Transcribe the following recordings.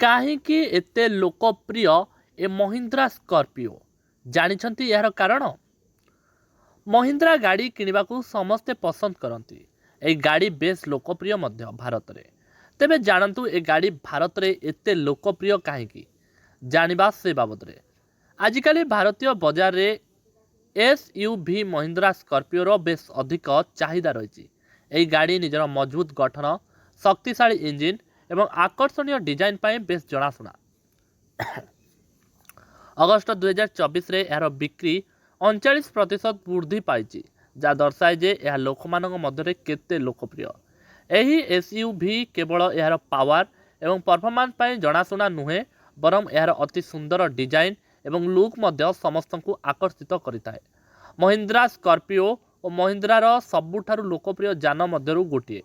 କାହିଁକି ଏତେ ଲୋକପ୍ରିୟ ଏ ମହିନ୍ଦ୍ରା ସ୍କର୍ପିଓ? ଜାଣିଛନ୍ତି ଏହାର କାରଣ? ମହିନ୍ଦ୍ରା ଗାଡ଼ି କିଣିବାକୁ ସମସ୍ତେ ପସନ୍ଦ କରନ୍ତି। ଏହି ଗାଡ଼ି ବେଶ୍ ଲୋକପ୍ରିୟ ମଧ୍ୟ ଭାରତରେ। ତେବେ ଜାଣନ୍ତୁ ଏ ଗାଡ଼ି ଭାରତରେ ଏତେ ଲୋକପ୍ରିୟ କାହିଁକି? ଜାଣିବା ସେ ବାବଦରେ। ଆଜିକାଲି ଭାରତୀୟ ବଜାରରେ SUV ମହିନ୍ଦ୍ରା ସ୍କର୍ପିଓର ବେଶ୍ ଅଧିକ ଚାହିଦା ରହିଛି। ଏହି ଗାଡ଼ି ନିଜର ମଜବୁତ ଗଠନ, ଶକ୍ତିଶାଳୀ ଇଞ୍ଜିନ୍ ଏବଂ ଆକର୍ଷଣୀୟ ଡିଜାଇନ୍ ପାଇଁ ବେଶ୍ ଜଣାଶୁଣା। ଅଗଷ୍ଟ 2024ରେ ଏହାର ବିକ୍ରି 39% ବୃଦ୍ଧି ପାଇଛି, ଯାହା ଦର୍ଶାଏ ଯେ ଏହା ଲୋକମାନଙ୍କ ମଧ୍ୟରେ କେତେ ଲୋକପ୍ରିୟ। ଏହି SUV କେବଳ ଏହାର ପାୱାର ଏବଂ ପରଫର୍ମାନ୍ସ ପାଇଁ ଜଣାଶୁଣା ନୁହେଁ, ବରଂ ଏହାର ଅତି ସୁନ୍ଦର ଡିଜାଇନ୍ ଏବଂ ଲୁକ୍ ମଧ୍ୟ ସମସ୍ତଙ୍କୁ ଆକର୍ଷିତ କରିଥାଏ। ମହିନ୍ଦ୍ରା ସ୍କର୍ପିଓ ଓ ମହିନ୍ଦ୍ରାର ସବୁଠାରୁ ଲୋକପ୍ରିୟ ଯାନ ମଧ୍ୟରୁ ଗୋଟିଏ।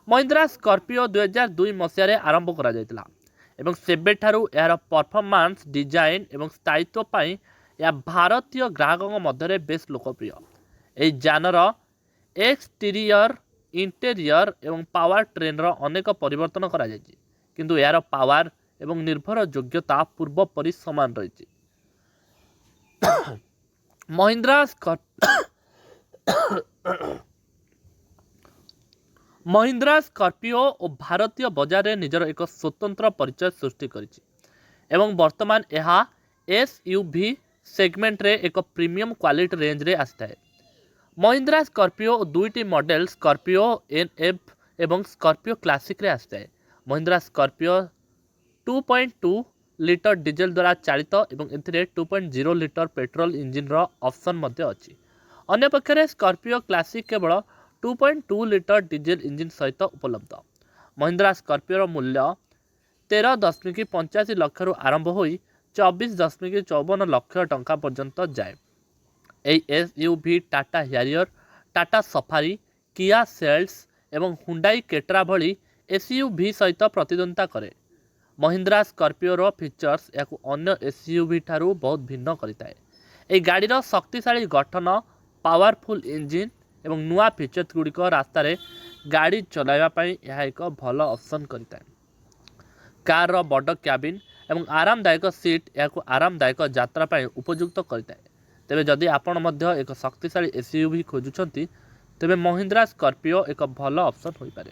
ମହିନ୍ଦ୍ରା ସ୍କର୍ପିଓ 2002 ମସିହାରେ ଆରମ୍ଭ କରାଯାଇଥିଲା ଏବଂ ସେବେଠାରୁ ଏହାର ପରଫର୍ମାନ୍ସ, ଡିଜାଇନ୍ ଏବଂ ସ୍ଥାୟିତ୍ୱ ପାଇଁ ଏହା ଭାରତୀୟ ଗ୍ରାହକଙ୍କ ମଧ୍ୟରେ ବେଶ୍ ଲୋକପ୍ରିୟ। ଏହି ଯାନର ଏକ୍ସଟିରିୟର, ଇଣ୍ଟେରିୟର ଏବଂ ପାୱାର ଟ୍ରେନ୍ର ଅନେକ ପରିବର୍ତ୍ତନ କରାଯାଇଛି, କିନ୍ତୁ ଏହାର ପାୱାର ଏବଂ ନିର୍ଭରଯୋଗ୍ୟତା ପୂର୍ବ ପରି ସମାନ ରହିଛି। ମହିନ୍ଦ୍ରା ସ୍କର୍ପିଓ ଓ ଭାରତୀୟ ବଜାରରେ ନିଜର ଏକ ସ୍ୱତନ୍ତ୍ର ପରିଚୟ ସୃଷ୍ଟି କରିଛି ଏବଂ ବର୍ତ୍ତମାନ ଏହା SUV ସେଗମେଣ୍ଟରେ ଏକ ପ୍ରିମିୟମ୍ କ୍ୱାଲିଟି ରେଞ୍ଜରେ ଆସିଥାଏ। ମହିନ୍ଦ୍ରା ସ୍କର୍ପିଓ ଦୁଇଟି ମଡେଲ ସ୍କର୍ପିଓ NF ଏବଂ ସ୍କର୍ପିଓ କ୍ଲାସିକରେ ଆସିଥାଏ। ମହିନ୍ଦ୍ରା ସ୍କର୍ପିଓ 2.2 ଲିଟର ଡିଜେଲ ଦ୍ୱାରା ଚାଳିତ ଏବଂ ଏଥିରେ 2.0 ଲିଟର ପେଟ୍ରୋଲ ଇଞ୍ଜିନର ଅପସନ୍ ମଧ୍ୟ ଅଛି। ଅନ୍ୟପକ୍ଷରେ ସ୍କର୍ପିଓ କ୍ଲାସିକ କେବଳ 2.2 ଲିଟର ଡିଜେଲ ଇଞ୍ଜିନ ସହିତ ଉପଲବ୍ଧ। ମହିନ୍ଦ୍ରା ସ୍କର୍ପିଓର ମୂଲ୍ୟ 13.85 ଲକ୍ଷରୁ ଆରମ୍ଭ ହୋଇ 24.54 ଲକ୍ଷ ଟଙ୍କା ପର୍ଯ୍ୟନ୍ତ ଯାଏ। ଏହି SUV Tata Harrier, Tata safari, କିଆ ସେଲ୍ଟସ୍ ଏବଂ ହୁଣ୍ଡାଇ କେଟ୍ରା ଭଳି SUV ସହିତ ପ୍ରତିଦ୍ୱନ୍ଦ୍ୱିତା କରେ। ମହିନ୍ଦ୍ରା ସ୍କର୍ପିଓର ଫିଚର୍ସ ଏହାକୁ ଅନ୍ୟ SUV ଠାରୁ ବହୁତ ଭିନ୍ନ କରିଥାଏ। ଏହି ଗାଡ଼ିର ଶକ୍ତିଶାଳୀ ଗଠନ, ପାୱାରଫୁଲ୍ ଇଞ୍ଜିନ୍ ଏବଂ ନୂଆ ଫିଚର୍ସ ଗୁଡ଼ିକ ରାସ୍ତାରେ ଗାଡ଼ି ଚଲାଇବା ପାଇଁ ଏହା ଏକ ଭଲ ଅପସନ୍ କରିଥାଏ। କାରର ବଡ଼ କ୍ୟାବିନ୍ ଏବଂ ଆରାମଦାୟକ ସିଟ୍ ଏହାକୁ ଆରାମଦାୟକ ଯାତ୍ରା ପାଇଁ ଉପଯୁକ୍ତ କରିଥାଏ। ତେବେ ଯଦି ଆପଣ ମଧ୍ୟ ଏକ ଶକ୍ତିଶାଳୀ SUV ଖୋଜୁଛନ୍ତି, ତେବେ ମହିନ୍ଦ୍ରା ସ୍କର୍ପିଓ ଏକ ଭଲ ଅପସନ୍ ହୋଇପାରେ।